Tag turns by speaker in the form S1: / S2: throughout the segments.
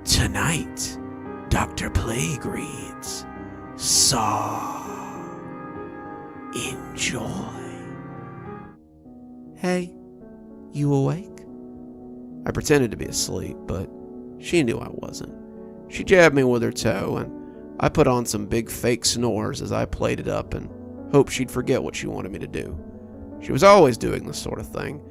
S1: Tonight, Dr. Plague reads Saw. Enjoy. Hey, you awake? I pretended to be asleep, but she knew I wasn't. She jabbed me with her toe, and I put on some big fake snores as I played it up and hoped she'd forget what she wanted me to do. She was always doing this sort of thing,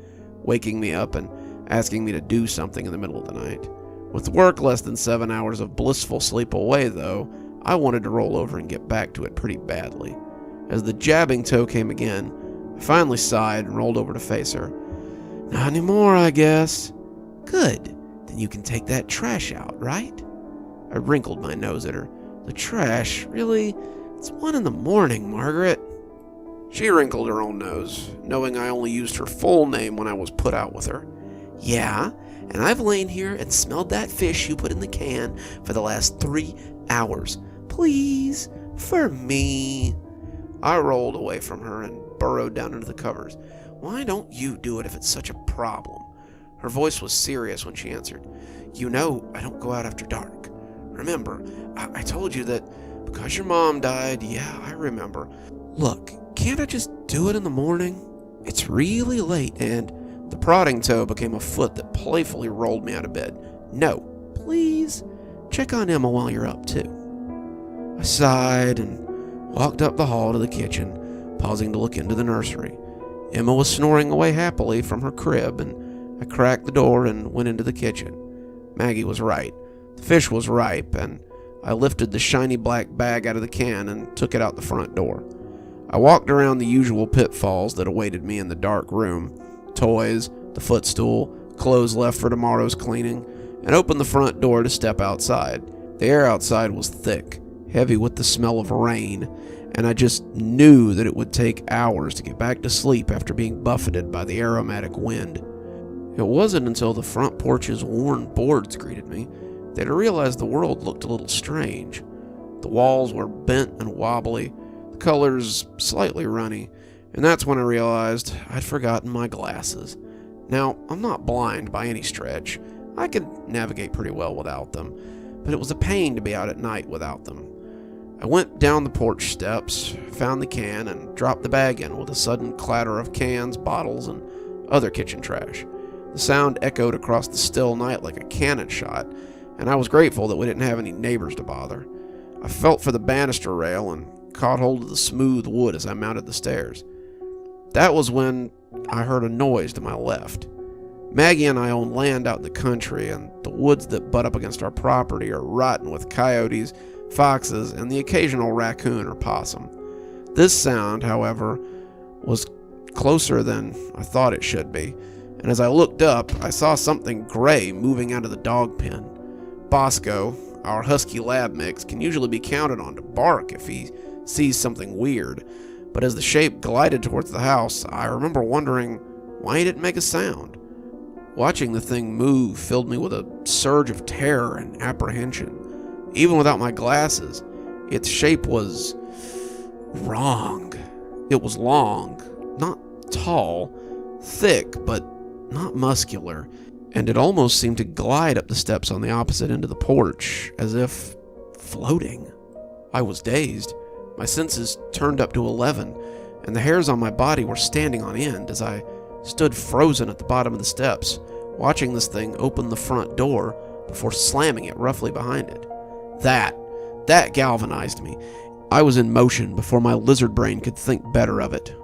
S1: waking me up and asking me to do something in the middle of the night. With work less than 7 hours of blissful sleep away, though, I wanted to roll over and get back to it pretty badly. As the jabbing toe came again, I finally sighed and rolled over to face her. Not anymore, I guess. Good. Then you can take that trash out, right? I wrinkled my nose at her. The trash? Really? It's 1 a.m, Margaret. She wrinkled her own nose, knowing I only used her full name when I was put out with her. Yeah, and I've lain here and smelled that fish you put in the can for the last 3 hours. Please, for me. I rolled away from her and burrowed down into the covers. Why don't you do it if it's such a problem? Her voice was serious when she answered. You know I don't go out after dark. Remember, I told you that because your mom died. Yeah, I remember. Look, can't I just do it in the morning? It's really late, and the prodding toe became a foot that playfully rolled me out of bed. No, please, check on Emma while you're up, too. I sighed and walked up the hall to the kitchen, pausing to look into the nursery. Emma was snoring away happily from her crib, and I cracked the door and went into the kitchen. Maggie was right. The fish was ripe, and I lifted the shiny black bag out of the can and took it out the front door. I walked around the usual pitfalls that awaited me in the dark room. Toys, the footstool, clothes left for tomorrow's cleaning, and opened the front door to step outside. The air outside was thick, heavy with the smell of rain, and I just knew that it would take hours to get back to sleep after being buffeted by the aromatic wind. It wasn't until the front porch's worn boards greeted me that I realized the world looked a little strange. The walls were bent and wobbly, the colors slightly runny, and that's when I realized I'd forgotten my glasses. Now, I'm not blind by any stretch. I could navigate pretty well without them, but it was a pain to be out at night without them. I went down the porch steps, found the can, and dropped the bag in with a sudden clatter of cans, bottles, and other kitchen trash. The sound echoed across the still night like a cannon shot, and I was grateful that we didn't have any neighbors to bother. I felt for the banister rail and caught hold of the smooth wood as I mounted the stairs. That was when I heard a noise to my left. Maggie and I own land out in the country, and the woods that butt up against our property are rotten with coyotes, foxes, and the occasional raccoon or possum. This sound, however, was closer than I thought it should be, and as I looked up, I saw something gray moving out of the dog pen. Bosco, our husky lab mix, can usually be counted on to bark if he sees something weird, but as the shape glided towards the house, I remember wondering why he didn't make a sound. Watching the thing move filled me with a surge of terror and apprehension. Even without my glasses, its shape was wrong. It was long, not tall, thick, but not muscular, and it almost seemed to glide up the steps on the opposite end of the porch, as if floating. I was dazed. My senses turned up to 11, and the hairs on my body were standing on end as I stood frozen at the bottom of the steps, watching this thing open the front door before slamming it roughly behind it. That galvanized me. I was in motion before my lizard brain could think better of it.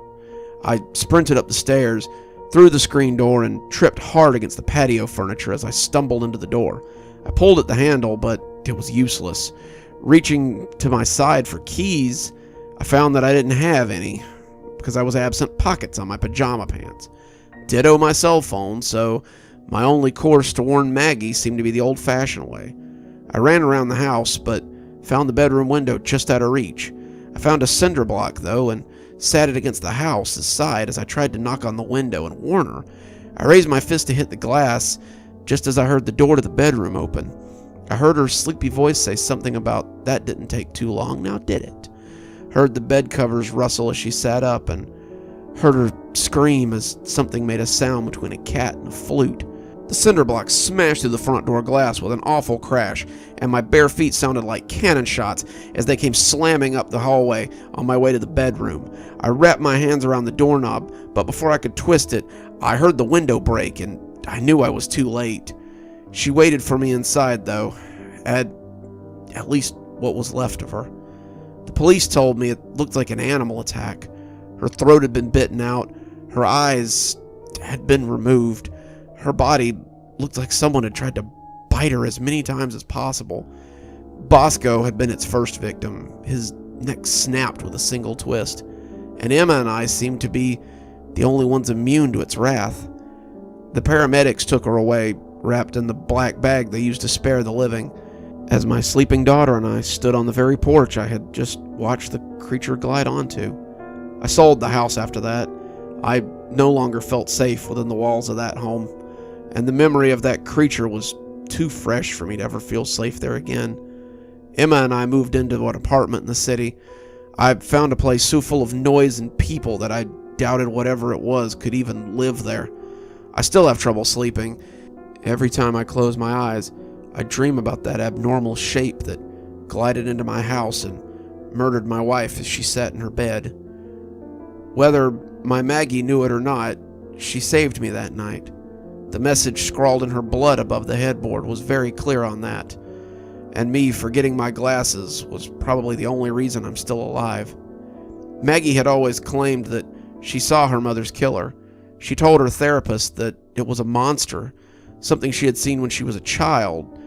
S1: I sprinted up the stairs, through the screen door, and tripped hard against the patio furniture as I stumbled into the door. I pulled at the handle, but it was useless. Reaching to my side for keys, I found that I didn't have any, because I was absent pockets on my pajama pants. Ditto my cell phone, so my only course to warn Maggie seemed to be the old-fashioned way. I ran around the house, but found the bedroom window just out of reach. I found a cinder block, though, and sat it against the house's side as I tried to knock on the window and warn her. I raised my fist to hit the glass just as I heard the door to the bedroom open. I heard her sleepy voice say something about that didn't take too long, now did it? Heard the bed covers rustle as she sat up, and heard her scream as something made a sound between a cat and a flute. The cinder block smashed through the front door glass with an awful crash, and my bare feet sounded like cannon shots as they came slamming up the hallway on my way to the bedroom. I wrapped my hands around the doorknob, but before I could twist it, I heard the window break, and I knew I was too late. She waited for me inside, though, at least what was left of her. The police told me it looked like an animal attack. Her throat had been bitten out, her eyes had been removed. Her body looked like someone had tried to bite her as many times as possible. Bosco had been its first victim. His neck snapped with a single twist, and Emma and I seemed to be the only ones immune to its wrath. The paramedics took her away, wrapped in the black bag they used to spare the living, as my sleeping daughter and I stood on the very porch I had just watched the creature glide onto. I sold the house after that. I no longer felt safe within the walls of that home, and the memory of that creature was too fresh for me to ever feel safe there again. Emma and I moved into an apartment in the city. I found a place so full of noise and people that I doubted whatever it was could even live there. I still have trouble sleeping. Every time I close my eyes, I dream about that abnormal shape that glided into my house and murdered my wife as she sat in her bed. Whether my Maggie knew it or not, she saved me that night. The message scrawled in her blood above the headboard was very clear on that, and me forgetting my glasses was probably the only reason I'm still alive. Maggie had always claimed that she saw her mother's killer. She told her therapist that it was a monster, something she had seen when she was a child,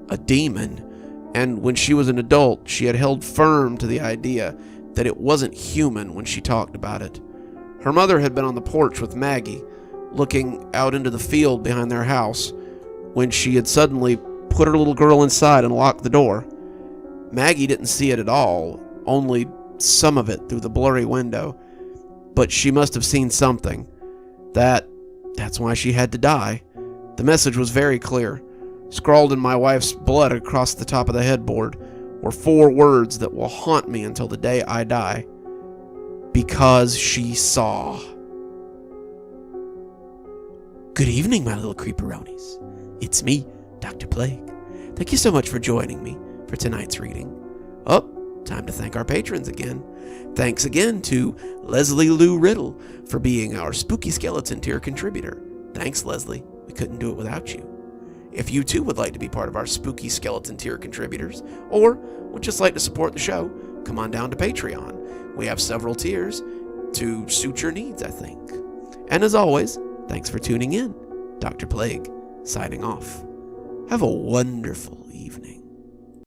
S1: a demon, and when she was an adult, she had held firm to the idea that it wasn't human when she talked about it. Her mother had been on the porch with Maggie, looking out into the field behind their house, when she had suddenly put her little girl inside and locked the door. Maggie didn't see it at all, only some of it through the blurry window, but she must have seen something. That's why she had to die. The message was very clear. Scrawled in my wife's blood across the top of the headboard were 4 words that will haunt me until the day I die. Because she saw. Good evening, my little creeperonis. It's me, Dr. Plague. Thank you so much for joining me for tonight's reading. Time to thank our patrons again. Thanks again to Leslie Lou Riddle for being our Spooky Skeleton tier contributor. Thanks, Leslie. We couldn't do it without you. If you too would like to be part of our Spooky Skeleton tier contributors, or would just like to support the show, come on down to Patreon. We have several tiers to suit your needs, I think. And as always, thanks for tuning in. Dr. Plague, signing off. Have a wonderful evening.